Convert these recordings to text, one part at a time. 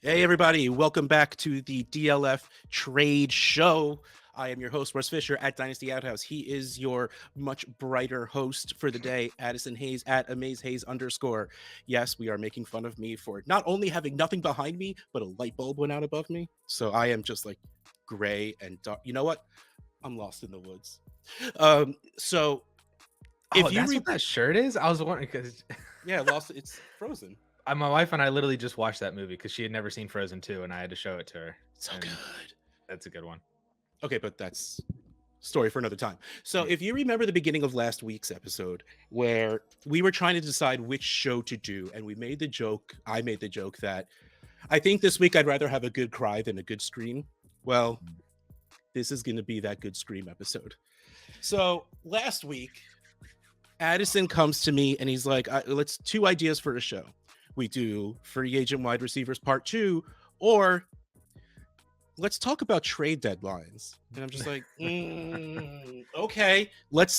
Hey, everybody. Welcome back to the DLF Trade Show. I am your host, Russ Fisher at Dynasty Outhouse. He is your much brighter host for the day, Addison Hayes at AmazeHayes _. Yes, we are making fun of me for not only having nothing behind me, but a light bulb went out above me. So I am just like gray and dark. You know what? I'm lost in the woods. So Oh, if you that's re what that shirt is? I was wondering because yeah, lost, it's frozen. my wife and I literally just watched that movie because she had never seen Frozen 2, and I had to show it to her, So and good. that's a good one. Okay, but that's story for another time. So, Yeah. if you remember the beginning of last week's episode where we were trying to decide which show to do, and we made the joke, I made the joke that I think this week I'd rather have a good cry than a good scream. Well, this is going to be that good scream episode. So, last week, Addison comes to me and he's like, let's 2 ideas for a show. We do free agent wide receivers part 2, or let's talk about trade deadlines. And I'm just like, okay,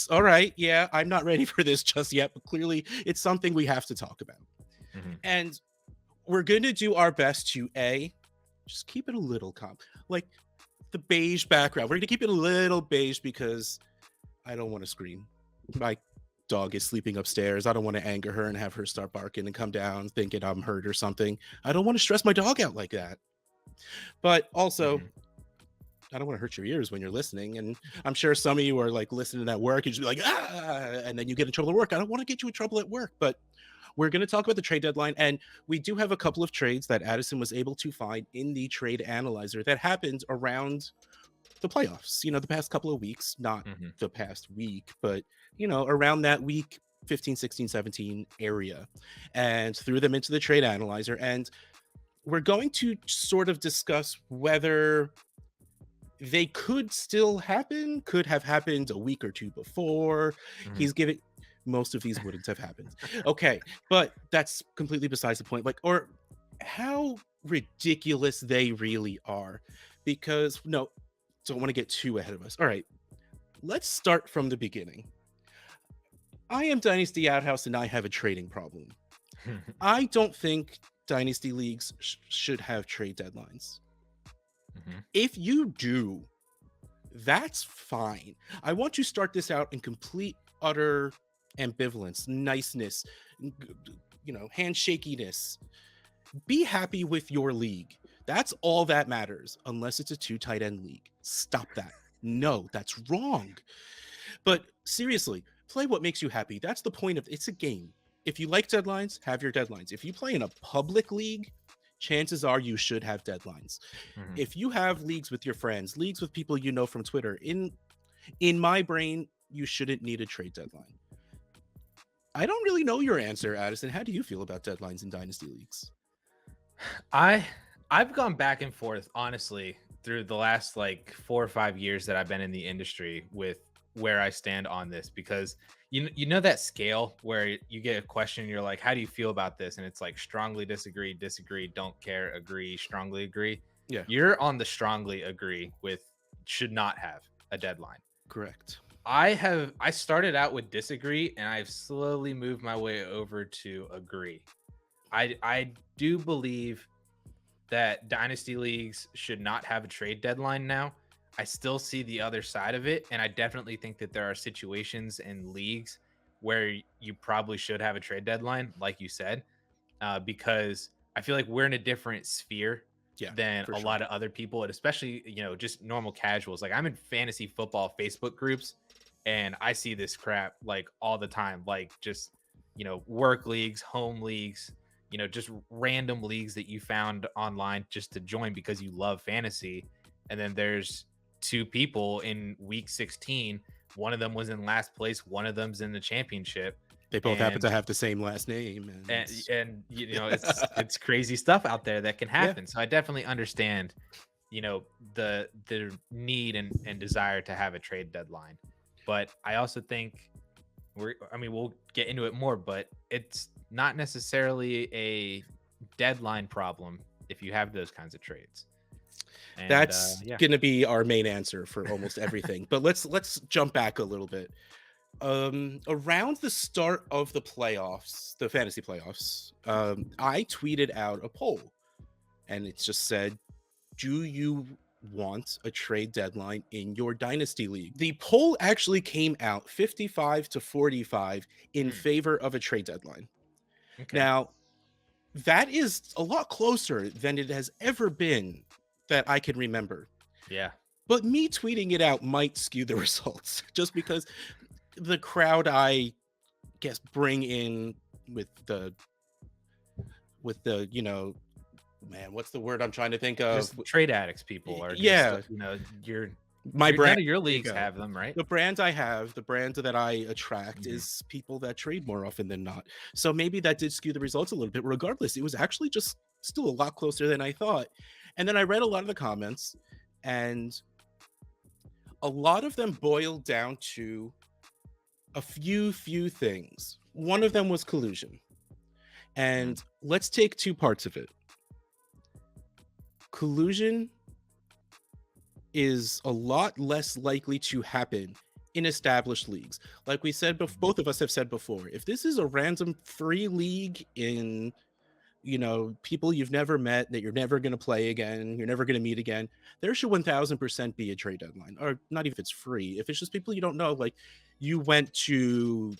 all right. Yeah, I'm not ready for this just yet, but clearly it's something we have to talk about. Mhm. And we're going to do our best to just keep it a little calm. Like the beige background. We're going to keep it a little beige because I don't want to scream. My dog is sleeping upstairs. I don't want to anger her and have her start barking and come down thinking I'm hurt or something. I don't want to stress my dog out like that. But also, Mhm. I don't want to hurt your ears when you're listening. And I'm sure some of you are like listening at work and just be like, and then you get in trouble at work. I don't want to get you in trouble at work, but we're going to talk about the trade deadline. And we do have a couple of trades that Addison was able to find in the trade analyzer that happened around the playoffs, the past couple of weeks, not Mhm. the past week, but, around that week, 15, 16, 17 area, and threw them into the trade analyzer. And we're going to sort of discuss whether they could still happen, could have happened a week or two before. Mhm. He's giving most of these wouldn't have happened. Okay, but that's completely besides the point. Like, or how ridiculous they really are. Because no, don't want to get too ahead of us. All right, let's start from the beginning. I am Dynasty Outhouse and I have a trading problem. I don't think Dynasty leagues should have trade deadlines. Mhm. If you do, that's fine. I want to start this out in complete, utter ambivalence, niceness, handshakiness. Be happy with your league. That's all that matters, unless it's a 2 tight end league. Stop that. No, that's wrong. But seriously, play what makes you happy. That's the point of it's a game. If you like deadlines, have your deadlines. If you play in a public league, chances are you should have deadlines. Mhm. If you have leagues with your friends, leagues with people you know from Twitter, in my brain, you shouldn't need a trade deadline. I don't really know your answer, Addison. How do you feel about deadlines in dynasty leagues? I I've gone back and forth honestly through the last like 4 or 5 years that I've been in the industry with where I stand on this because you know that scale where you get a question, you're like, how do you feel about this? And it's like strongly disagree, disagree, don't care, agree, strongly agree. Yeah, You're on the strongly agree with should not have a deadline. correct. I started out with disagree and I've slowly moved my way over to agree. I do believe that dynasty leagues should not have a trade deadline now. I still see the other side of it. And I definitely think that there are situations in leagues where you probably should have a trade deadline, like you said, because I feel like we're in a different sphere Yeah, than for a sure. lot of other people, and especially, just normal casuals. Like I'm in fantasy football Facebook groups and I see this crap like all the time, like just, work leagues, home leagues, just random leagues that you found online just to join because you love fantasy. And then there's two people in week 16. One of them was in last place, one of them's in the championship. They both happen And to have the same last name, and and it's crazy stuff out there that can yeah, happen. So I definitely understand, the need and desire to have a trade deadline. But I also think we'll get into it more, but it's not necessarily a deadline problem if you have those kinds of trades. And that's yeah. going to be our main answer for almost everything. But let's jump back a little bit. Around the start of the playoffs, the fantasy playoffs, I tweeted out a poll. and it's just said, do you want a trade deadline in your Dynasty League? The poll actually came out 55 to 45 in favor of a trade deadline. Okay. Now, that is a lot closer than it has ever been that I can remember. Yeah. But me tweeting it out might skew the results just because the crowd, I guess, bring in with the man, what's the word I'm trying to think of? Just trade addicts people are Yeah. just, My brand, none of your there you leagues go. have them, right? The brand I have, the brand that I attract Mhm. is people that trade more often than not. So maybe that did skew the results a little bit. Regardless, it was actually just still a lot closer than I thought. And then I read a lot of the comments, and a lot of them boiled down to a few things. One of them was collusion. And let's take two parts of it. Collusion is a lot less likely to happen in established leagues. Like we said, both of us have said before, if this is a random free league in, people you've never met that you're never going to play again, you're never going to meet again, there should 1000% be a trade deadline. Or not if it's free. If it's just people you don't know, like you went to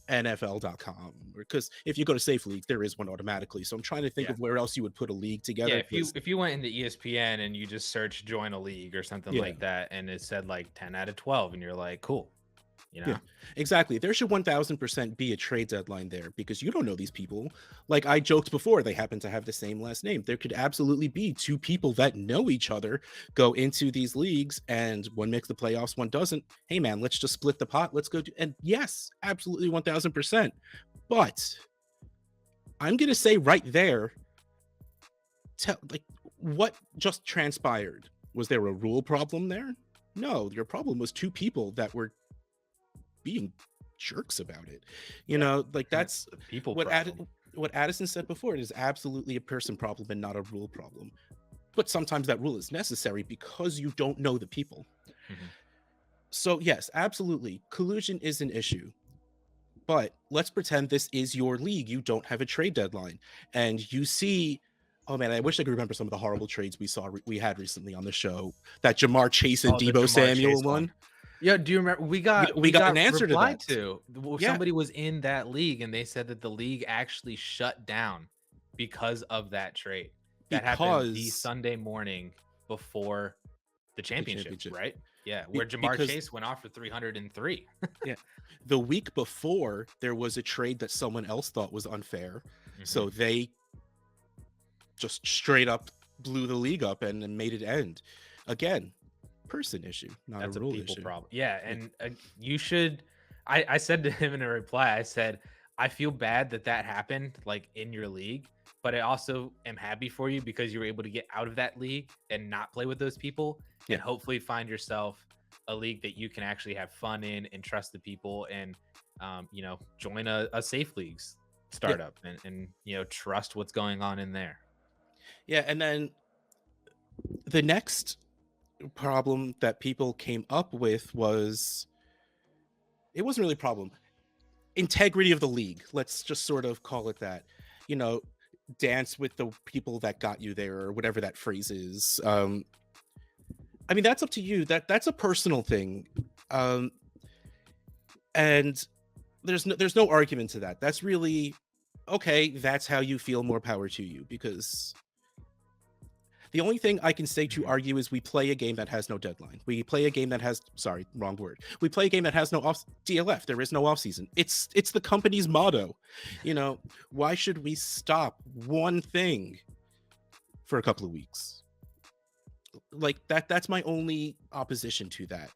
NFL.com, because if you go to Safe League, there is one automatically. So I'm trying to think Yeah. of where else you would put a league together. Yeah, if you went into ESPN and you just search join a league or something Yeah. like that, and it said like 10 out of 12, and you're like, cool. Yeah, exactly. There should 1000% be a trade deadline there, because you don't know these people. Like I joked before, they happen to have the same last name. There could absolutely be two people that know each other, go into these leagues, and one makes the playoffs, one doesn't. Hey man, let's just split the pot. Let's go and yes, absolutely 1000%. But I'm gonna say right there, like what just transpired. Was there a rule problem there? No, your problem was two people that were being jerks about it. Like that's people what problem. What Addison said before. It is absolutely a person problem and not a rule problem. But sometimes that rule is necessary because you don't know the people. So yes, absolutely, collusion is an issue. But let's pretend this is your league. You don't have a trade deadline, and you see, oh man, I wish I could remember some of the horrible trades we had recently on the show. That Jamar Chase and Deebo Samuel one. Yeah, do you remember we got an answer to that. Somebody was in that league and they said that the league actually shut down because of that trade. That happened the Sunday morning before the championship, right? Yeah, where Jamar Chase went off for 303. Yeah. The week before, there was a trade that someone else thought was unfair. So they just straight up blew the league up and made it end. Again, person issue, not a rule issue. Problem. Yeah, and you should. I said to him in a reply, I said, I feel bad that happened like in your league, but I also am happy for you because you were able to get out of that league and not play with those people, and hopefully find yourself a league that you can actually have fun in and trust the people, and join a safe leagues startup and trust what's going on in there. Yeah, and then the next problem that people came up with was, it wasn't really a problem, integrity of the league. Let's just sort of call it that. Dance with the people that got you there, or whatever that phrase is. I mean, that's up to you. That's a personal thing, and there's no argument to that. That's really okay. That's how you feel. More power to you, because the only thing I can say to argue is we play a game that has no deadline. We play a game that has, sorry, wrong word. We play a game that has no DLF. There is no off season. It's the company's motto. Why should we stop one thing for a couple of weeks? Like that's my only opposition to that.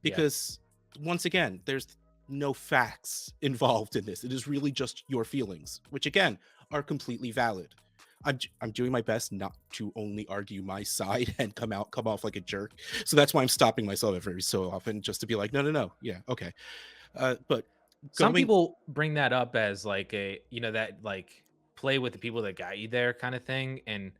Because once again, there's no facts involved in this. It is really just your feelings, which again are completely valid. I'm doing my best not to only argue my side and come off like a jerk. So that's why I'm stopping myself every so often, just to be like, no. Yeah, okay. But some people bring that up as like a, that like play with the people that got you there kind of thing. And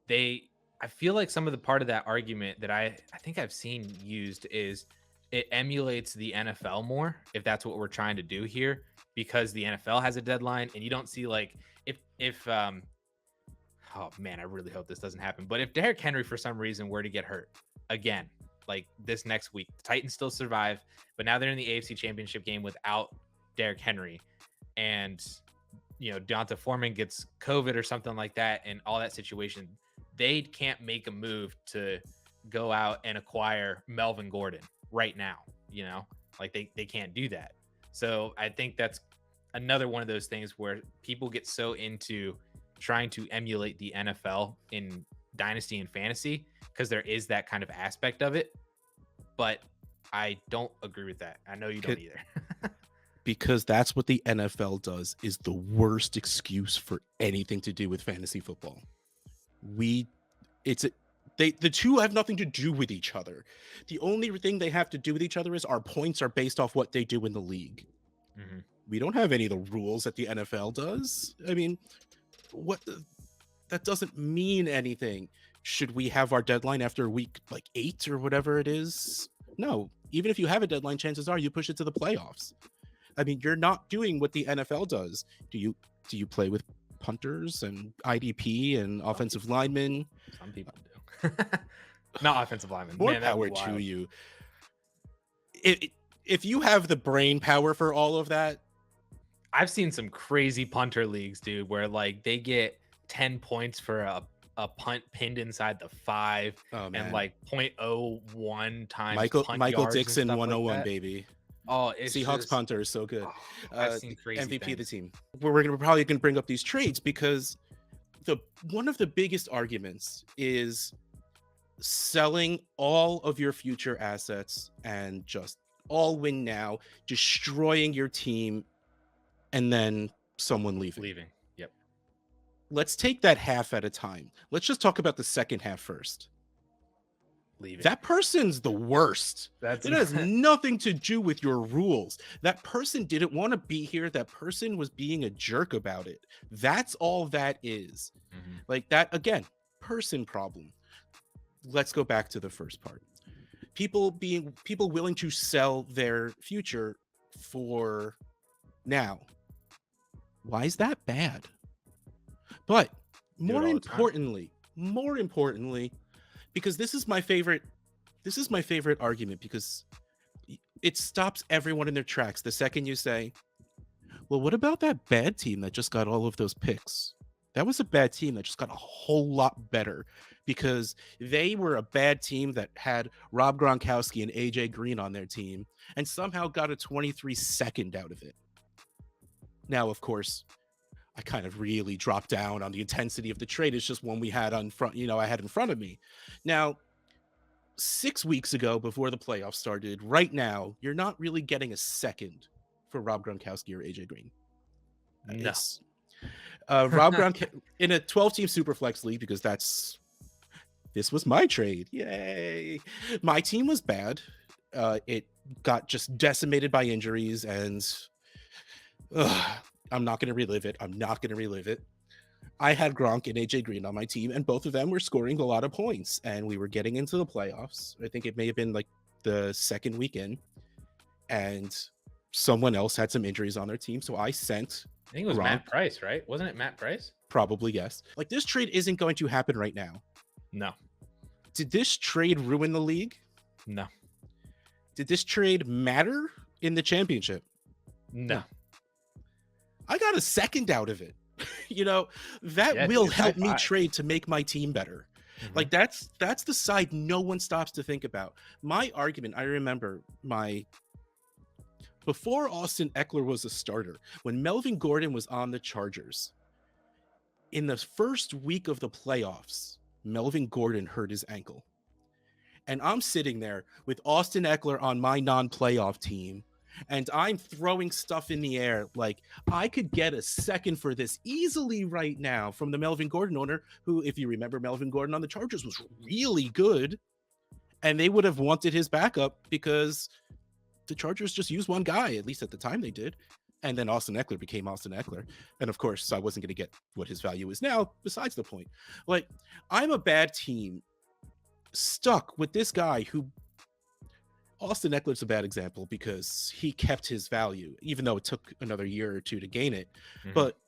I feel like some of the part of that argument that I think I've seen used is it emulates the NFL more, if that's what we're trying to do here, because the NFL has a deadline and you don't see like if oh man, I really hope this doesn't happen. But if Derrick Henry for some reason were to get hurt again, like this next week, the Titans still survive, but now they're in the AFC Championship game without Derrick Henry, and Deonta Foreman gets COVID or something like that, and all that situation, they can't make a move to go out and acquire Melvin Gordon right now. Like they can't do that. So I think that's another one of those things where people get so into trying to emulate the NFL in Dynasty and fantasy because there is that kind of aspect of it. But I don't agree with that. I know you don't either. Because that's what the NFL does, is the worst excuse for anything to do with fantasy football. The two have nothing to do with each other. The only thing they have to do with each other is our points are based off what they do in the league. Mm-hmm. We don't have any of the rules that the NFL does. I mean, that doesn't mean anything. Should we have our deadline after week 8 or whatever it is? No. Even if you have a deadline, chances are you push it to the playoffs. I mean, you're not doing what the NFL does. Do you play with punters and IDP and offensive linemen? Some people do. Not offensive linemen. More power to you. If you have the brain power for all of that. I've seen some crazy punter leagues, dude, where they get 10 points for a punt pinned inside the 5 and 0.01 times Michael Dixon 101 baby. Oh, it's Seahawks punter is so good. I've seen crazy MVP things. of the team. We're probably going to bring up these trades because one of the biggest arguments is selling all of your future assets and just all win now, destroying your team, and then someone leaving. Yep. Let's take that half at a time. Let's just talk about the second half first. Leaving. That person's the worst. It has nothing to do with your rules. That person didn't want to be here. That person was being a jerk about it. That's all that is. Mm-hmm. That, again, person problem. Let's go back to the first part. People willing to sell their future for now. Why is that bad? But more importantly, because this is my favorite argument, because it stops everyone in their tracks the second you say, well, what about that bad team that just got all of those picks? That was a bad team that just got a whole lot better because they were a bad team that had Rob Gronkowski and AJ Green on their team and somehow got a 23-second out of it. Now, of course, I kind of really dropped down on the intensity of the trade. It's just one we had I had in front of me. Now, 6 weeks ago, before the playoffs started, right now, you're not really getting a second for Rob Gronkowski or AJ Green. No. Rob Gronk in a 12-team Superflex league, because this was my trade. Yay. My team was bad. It got just decimated by injuries, and I'm not going to relive it. I had Gronk and AJ Green on my team, and both of them were scoring a lot of points, and we were getting into the playoffs. I think it may have been the second weekend, and someone else had some injuries on their team, so I think it was Gronk. Matt Price, right? Wasn't it Matt Price? Probably, yes. This trade isn't going to happen right now. No. Did this trade ruin the league? No. Did this trade matter in the championship? No. I got a second out of it. That will help me trade to make my team better. Mm-hmm. That's the side no one stops to think about. My argument, I remember before Austin Eckler was a starter, when Melvin Gordon was on the Chargers, in the first week of the playoffs, Melvin Gordon hurt his ankle. And I'm sitting there with Austin Eckler on my non-playoff team, and I'm throwing stuff in the air I could get a second for this easily right now from the Melvin Gordon owner, who, if you remember, Melvin Gordon on the Chargers was really good, and they would have wanted his backup because the Chargers just used one guy, at least at the time they did. And then Austin Eckler became Austin Eckler. And of course, I wasn't going to get what his value is now, besides the point. I'm a bad team stuck with this guy who, Austin Eckler's a bad example because he kept his value, even though it took another year or two to gain it. Mm-hmm. But,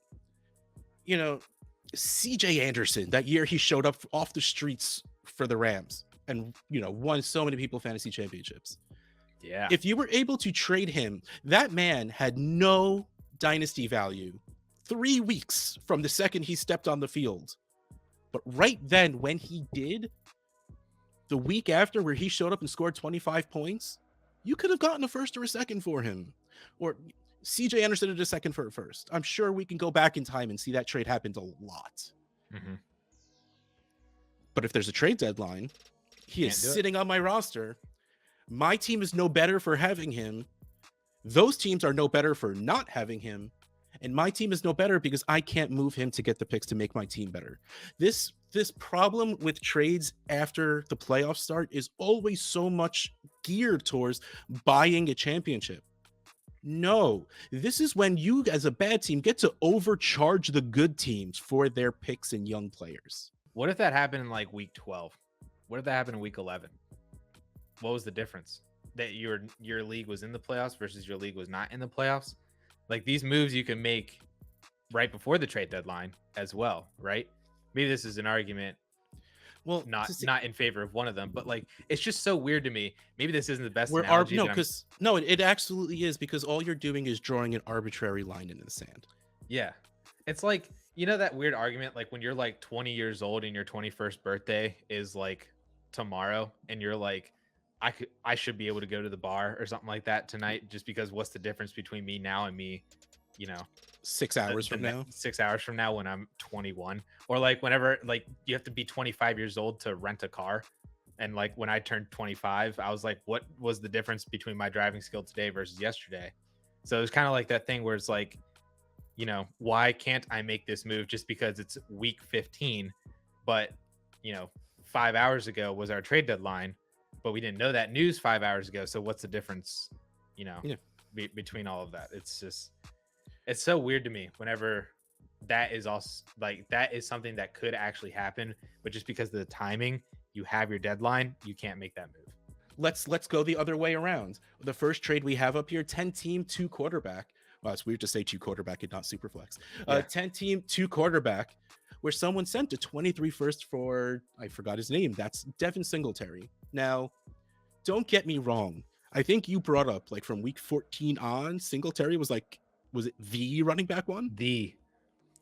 CJ Anderson, that year he showed up off the streets for the Rams and, won so many people fantasy championships. Yeah. If you were able to trade him, that man had no dynasty value 3 weeks from the second he stepped on the field. But right then, when he did, the week after where he showed up and scored 25 points, you could have gotten a first or a second for him. Or CJ Anderson did a second for a first. I'm sure we can go back in time and see that trade happened a lot. Mm-hmm. But if there's a trade deadline, he is sitting on my roster. My team is no better for having him. Those teams are no better for not having him. And my team is no better because I can't move him to get the picks to make my team better. This problem with trades after the playoffs start is always so much geared towards buying a championship. No, this is when you as a bad team get to overcharge the good teams for their picks and young players. What if that happened in like week 12? What if that happened in week 11? What was the difference? That your league was in the playoffs versus your league was not in the playoffs? Like, these moves you can make right before the trade deadline as well, right? Maybe this is an argument, well, not in favor of one of them, but like, it's just so weird to me. Maybe this isn't the best analogy. No, it absolutely is, because all you're doing is drawing an arbitrary line in the sand. Yeah, it's like, that weird argument, like when you're like 20 years old and your 21st birthday is like tomorrow, and you're like, I should be able to go to the bar or something like that tonight, just because what's the difference between me now and me, 6 hours from now? 6 hours from now when I'm 21, or like whenever, like, you have to be 25 years old to rent a car. And like when I turned 25, I was like, what was the difference between my driving skill today versus yesterday? So it's kind of like that thing where it's like, why can't I make this move just because it's week 15? But, 5 hours ago was our trade deadline, but we didn't know that news 5 hours ago. So what's the difference, between all of that? It's just, it's so weird to me whenever that is also like, that is something that could actually happen, but just because of the timing, you have your deadline, you can't make that move. Let's go the other way around. The first trade we have up here, 10 team, 2 quarterback. Well, it's weird to say 2 quarterback and not super flex. 10 team, 2 quarterback, where someone sent a 23 first for, I forgot his name. That's Devin Singletary. Now, don't get me wrong. I think you brought up, like, from week 14 on, Singletary was like, was it the running back one? The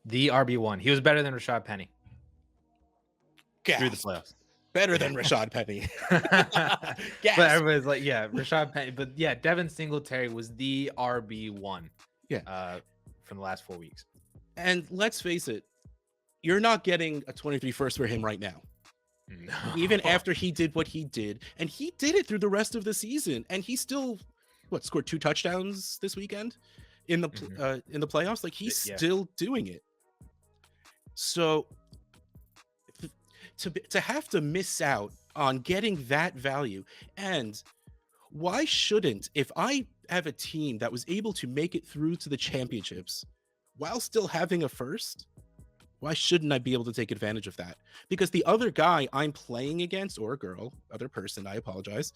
RB1. He was better than Rashaad Penny. Gasp. Through the playoffs. Better than Rashaad Penny. But everybody's like, yeah, Rashaad Penny. But yeah, Devin Singletary was the RB1. Yeah. From the last 4 weeks. And let's face it, you're not getting a 23 first for him right now. No. Even after he did what he did, and he did it through the rest of the season, and he still scored 2 touchdowns this weekend in the playoffs. Like, he's still doing it. So to have to miss out on getting that value, and why shouldn't, if I have a team that was able to make it through to the championships while still having a first, why shouldn't I be able to take advantage of that? Because the other guy I'm playing against, or girl, other person, I apologize,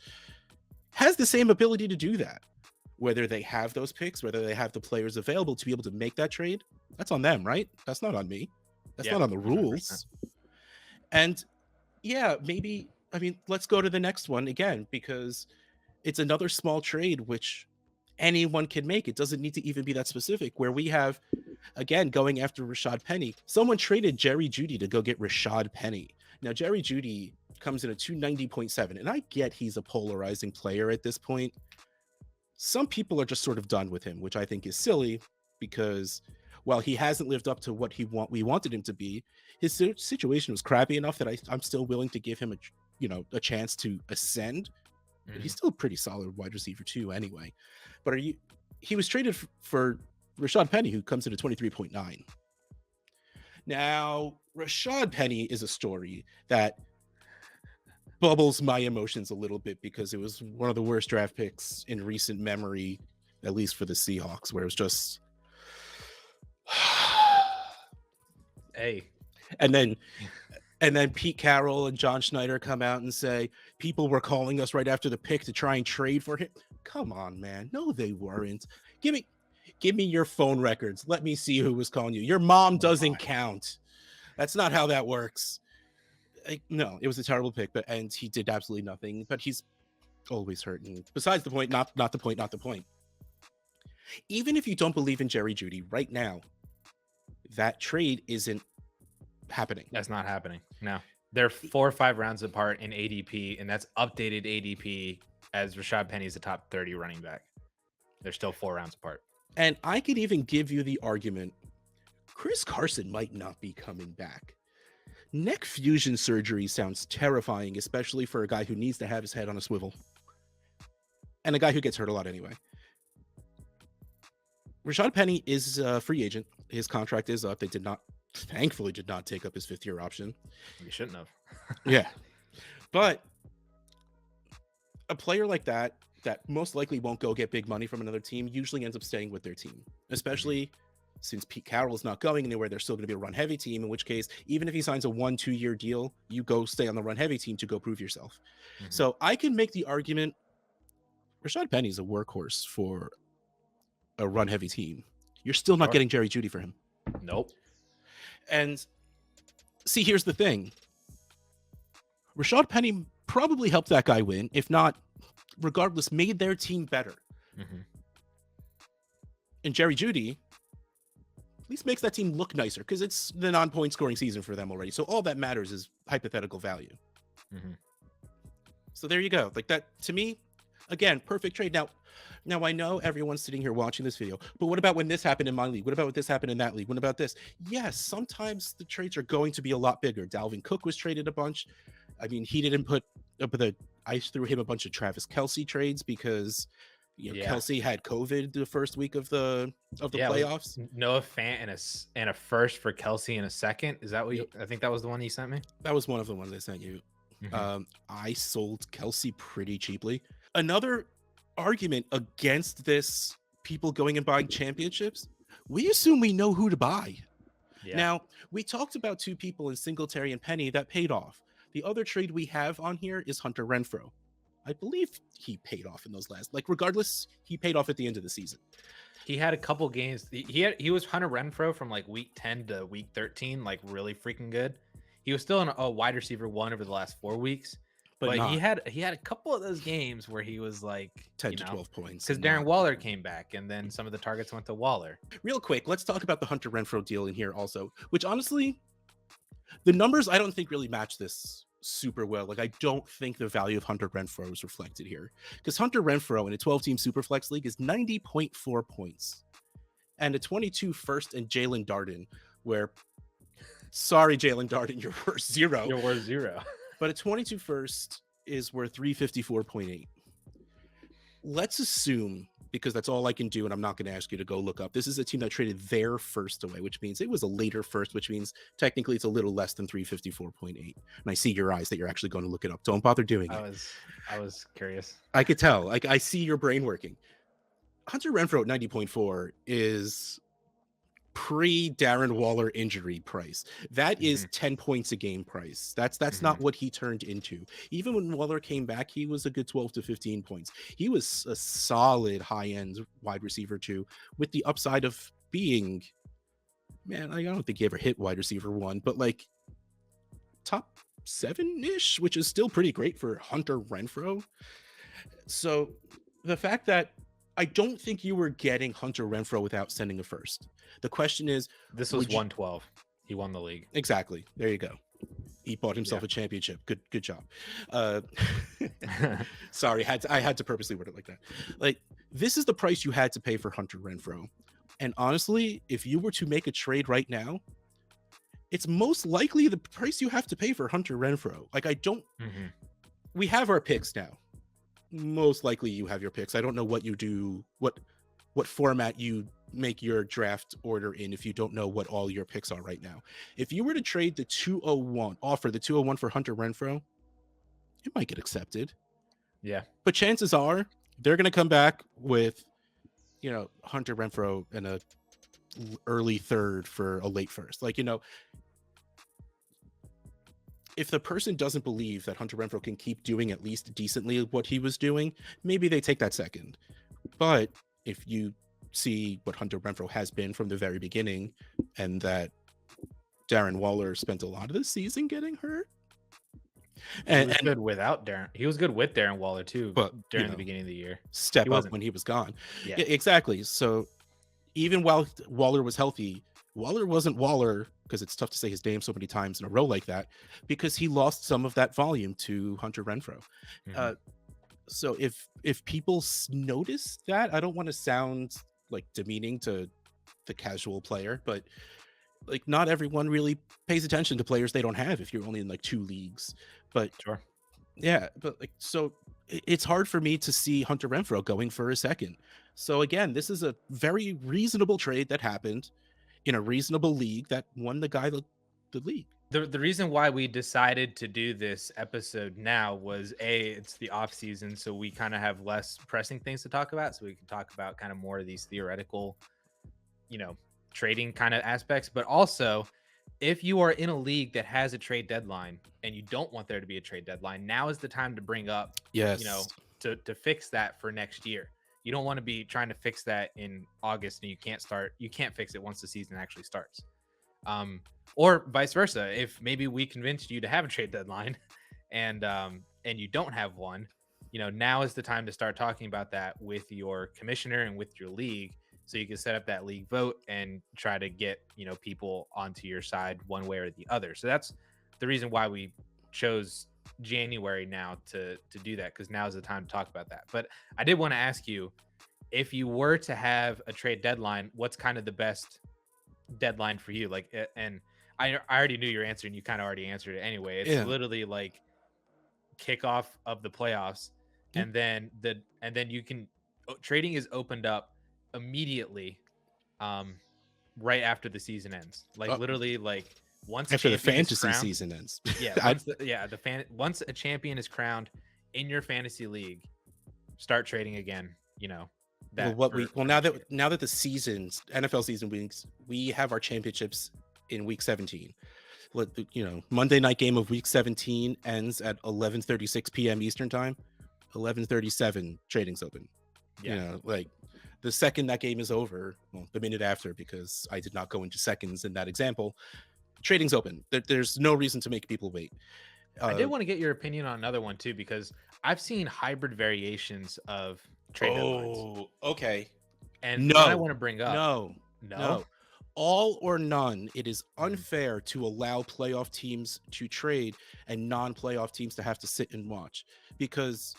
has the same ability to do that. Whether they have those picks, whether they have the players available to be able to make that trade, that's on them, right? That's not on me. That's not on the rules. 100%. And yeah, maybe, I mean, let's go to the next one again, because it's another small trade, which anyone can make. It doesn't need to even be that specific, where we have, again, going after Rashaad Penny. Someone traded Jerry Jeudy to go get Rashaad Penny. Now, Jerry Jeudy comes in at 290.7, and I get he's a polarizing player at this point. Some people are just sort of done with him, which I think is silly, because while he hasn't lived up to what we wanted him to be, his situation was crappy enough that I'm still willing to give him a chance to ascend. But he's still a pretty solid wide receiver too, anyway. But he was traded for Rashaad Penny, who comes in at 23.9. Now, Rashaad Penny is a story that bubbles my emotions a little bit, because it was one of the worst draft picks in recent memory, at least for the Seahawks, where it was just hey. And then Pete Carroll and John Schneider come out and say people were calling us right after the pick to try and trade for him. Come on, man. No, they weren't. Give me your phone records. Let me see who was calling you. Your mom doesn't count. That's not how that works. No, it was a terrible pick, and he did absolutely nothing. But he's always hurt. And besides the point, not the point, not the point. Even if you don't believe in Jerry Jeudy right now, that trade isn't happening. That's not happening. No, they're 4 or 5 rounds apart in ADP, and that's updated ADP as Rashaad Penny's the top 30 running back. They're still 4 rounds apart. And I could even give you the argument Chris Carson might not be coming back. Neck fusion surgery sounds terrifying, especially for a guy who needs to have his head on a swivel. And a guy who gets hurt a lot anyway. Rashaad Penny is a free agent. His contract is up. They thankfully did not take up his 5th-year option. You shouldn't have. Yeah. But a player like that most likely won't go get big money from another team usually ends up staying with their team, especially since Pete Carroll is not going anywhere. They're still going to be a run-heavy team, in which case, even if he signs a 1-2 year deal, you go stay on the run-heavy team to go prove yourself. Mm-hmm. So I can make the argument Rashaad Penny's a workhorse for a run-heavy team. You're still not getting Jerry Jeudy for him. Nope. And see, here's the thing. Rashaad Penny probably helped that guy win, if not, regardless, made their team better. Mm-hmm. And Jerry Jeudy at least makes that team look nicer because it's the non-point scoring season for them already. So all that matters is hypothetical value. Mm-hmm. So there you go. Like that, to me, again, perfect trade. Now I know everyone's sitting here watching this video, but what about when this happened in my league? What about when this happened in that league? What about this? Yes, sometimes the trades are going to be a lot bigger. Dalvin Cook was traded a bunch. I mean, he didn't put up I threw him a bunch of Travis Kelce trades because Kelce had COVID the first week of the playoffs. Noah Fant and a first for Kelce in a second. Is that what I think that was the one you sent me? That was one of the ones I sent you. Mm-hmm. I sold Kelce pretty cheaply. Another argument against this, people going and buying championships, we assume we know who to buy. Yeah. Now, we talked about 2 people in Singletary and Penny that paid off. The other trade we have on here is Hunter Renfrow. I believe he paid off in those regardless, he paid off at the end of the season. He had a couple games. He was Hunter Renfrow from like week 10 to week 13, like really freaking good. He was still a wide receiver 1 over the last 4 weeks. But he had a couple of those games where he was like 10 to 12 points. Because Darren Waller came back, and then some of the targets went to Waller. Real quick, let's talk about the Hunter Renfrow deal in here also, which honestly, the numbers I don't think really match this super well. Like I don't think the value of Hunter Renfrow is reflected here. Because Hunter Renfrow in a 12-team Superflex league is 90.4 points. And a 22 first and Jalen Darden, where, sorry, Jalen Darden, you're worth 0. You're worth 0. But a 22 first is worth 354.8. Let's assume, because that's all I can do, and I'm not going to ask you to go look up, this is a team that traded their first away, which means it was a later first, which means technically it's a little less than 354.8. And I see your eyes that you're actually going to look it up. Don't bother doing it. I was curious. I could tell. Like I see your brain working. Hunter Renfrow at 90.4 is pre-Darren Waller injury price. That is 10 points a game price. That's not what he turned into. Even when Waller came back, he was a good 12 to 15 points. He was a solid high-end wide receiver too, with the upside of being, man, I don't think he ever hit wide receiver 1, but like top 7-ish, which is still pretty great for Hunter Renfrow. So the fact that I don't think you were getting Hunter Renfrow without sending a first. The question is, this was 112. He won the league. Exactly. There you go. He bought himself a championship. Good job. Sorry, I had to purposely word it like that. Like, this is the price you had to pay for Hunter Renfrow. And honestly, if you were to make a trade right now, it's most likely the price you have to pay for Hunter Renfrow. Like, we have our picks now. Most likely you have your picks. I don't know what you do, what format you make your draft order in if you don't know what all your picks are right now. If you were to trade the 201, offer the 201 for Hunter Renfrow, it might get accepted. Yeah. But chances are they're going to come back with, Hunter Renfrow and a early 3rd for a late 1st. Like, if the person doesn't believe that Hunter Renfrow can keep doing at least decently what he was doing, maybe they take that 2nd. But if you see what Hunter Renfrow has been from the very beginning, and that Darren Waller spent a lot of the season getting hurt. He was good without Darren. He was good with Darren Waller too, but during the beginning of the year. Step up when he was gone. Yeah. Exactly. So even while Waller was healthy, Waller wasn't Waller, because it's tough to say his name so many times in a row like that, because he lost some of that volume to Hunter Renfrow. So if people notice that, I don't want to sound like demeaning to the casual player, but like not everyone really pays attention to players they don't have if you're only in like 2 leagues. But Sure. Yeah, but like, so it's hard for me to see Hunter Renfrow going for a second. So again, this is a very reasonable trade that happened in a reasonable league that won the guy the league. The reason why we decided to do this episode now was it's the off season, so we kind of have less pressing things to talk about, so we can talk about kind of more of these theoretical, trading kind of aspects. But also, if you are in a league that has a trade deadline and you don't want there to be a trade deadline, now is the time to bring up, to fix that for next year. You don't want to be trying to fix that in August and you can't fix it once the season actually starts. Or vice versa. If maybe we convinced you to have a trade deadline and you don't have one, now is the time to start talking about that with your commissioner and with your league, so you can set up that league vote and try to get, people onto your side one way or the other. So that's the reason why we chose January now to do that, because now is the time to talk about that. But I did want to ask you, if you were to have a trade deadline, what's kind of the best deadline for you? Like, and I already knew your answer, and you kind of already answered it anyway. It's literally like kickoff of the playoffs, and then you can trading is opened up immediately, right after the season ends. Like literally, like once after the fantasy season ends. Once a champion is crowned in your fantasy league, start trading again. Now that the seasons, NFL season weeks, we have our championships in week 17. Monday night game of week 17 ends at 11:36 p.m. Eastern time. 11:37 trading's open. Like the second that game is over, well, the minute after, because I did not go into seconds in that example, trading's open. There's no reason to make people wait. I did want to get your opinion on another one too, because I've seen hybrid variations of trade deadlines. Oh, okay. And I want to bring up no. All or none. It is unfair to allow playoff teams to trade and non-playoff teams to have to sit and watch, because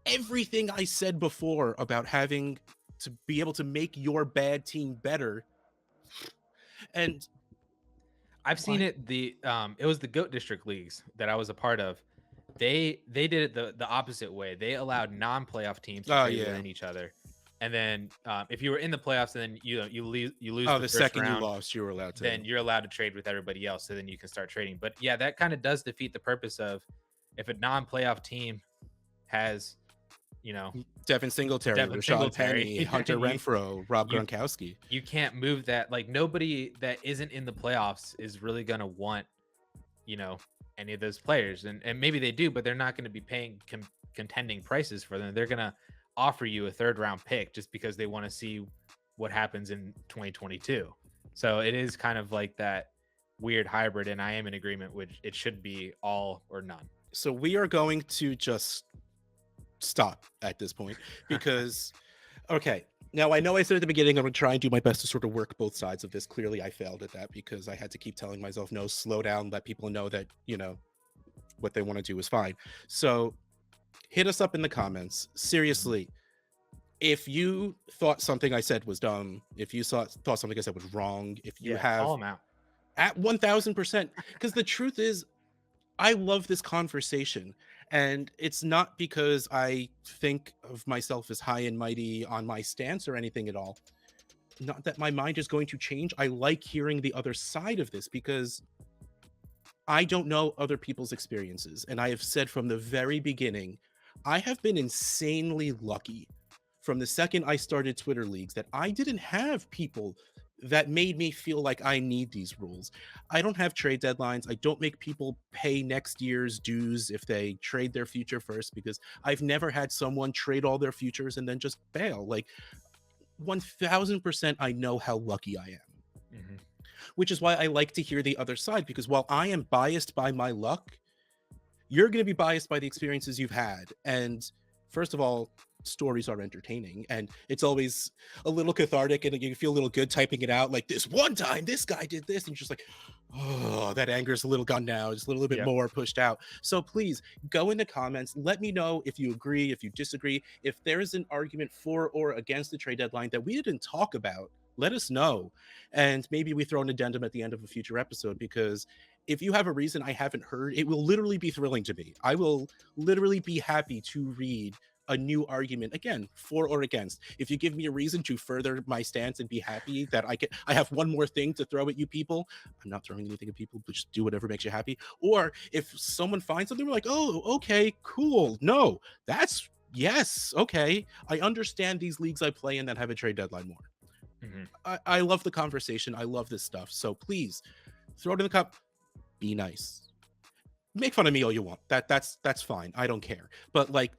everything I said before about having to be able to make your bad team better, and I've seen it. It was the GOAT District leagues that I was a part of. They did it the opposite way. They allowed non-playoff teams to trade within each other. And then if you were in the playoffs and then you lose the second round, you lost, you were allowed to. Then you're allowed to trade with everybody else, so then you can start trading. But yeah, that kind of does defeat the purpose of, if a non-playoff team has, Devin Singletary, Rashaad Penny, Hunter Renfrow, Rob Gronkowski. You can't move that. Like, nobody that isn't in the playoffs is really going to want, any of those players. And maybe they do, but they're not going to be paying contending prices for them. They're going to offer you a 3rd round pick just because they want to see what happens in 2022. So it is kind of like that weird hybrid, and I am in agreement with it should be all or none. So we are going to just stop at this point, because okay, now I know I said at the beginning I'm going to try and do my best to sort of work both sides of this. Clearly I failed at that, because I had to keep telling myself, no, slow down, let people know that what they want to do is fine. So hit us up in the comments. Seriously, if you thought something I said was dumb, if you thought something I said was wrong, if you have call them out at 1000%, because the truth is, I love this conversation, and it's not because I think of myself as high and mighty on my stance or anything at all. Not that my mind is going to change. I like hearing the other side of this, because I don't know other people's experiences. And I have said from the very beginning, I have been insanely lucky from the second I started Twitter leagues that I didn't have people that made me feel like I need these rules. I don't have trade deadlines. I don't make people pay next year's dues if they trade their future first, because I've never had someone trade all their futures and then just bail. Like, 1000% I know how lucky I am. which is why I like to hear the other side, because while I am biased by my luck, you're going to be biased by the experiences you've had. And first of all, stories are entertaining, and it's always a little cathartic, and you feel a little good typing it out. Like, this one time this guy did this, and you're just like, oh, that anger is a little gone now. It's a little bit more pushed out. So please go in the comments. Let me know if you agree, if you disagree, if there is an argument for or against the trade deadline that we didn't talk about. Let us know, and maybe we throw an addendum at the end of a future episode, because if you have a reason I haven't heard, it will literally be thrilling to me. I will literally be happy to read a new argument, again, for or against. If you give me a reason to further my stance and be happy that I have one more thing to throw at you people, I'm not throwing anything at people, but just do whatever makes you happy. Or if someone finds something, we're like, oh, okay, cool. No, that's, yes, okay. I understand these leagues I play in that have a trade deadline more. I love the conversation. I love this stuff. So please throw it in the cup. Be nice. Make fun of me all you want. That's fine. I don't care. But like,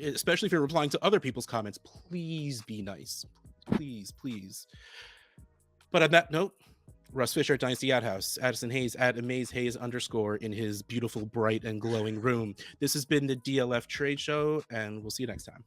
especially if you're replying to other people's comments, please be nice. Please. But on that note, Russ Fisher at Dynasty Ad House, Addison Hayes at AmazeHayes_ in his beautiful, bright, and glowing room. This has been the DLF Trade Show, and we'll see you next time.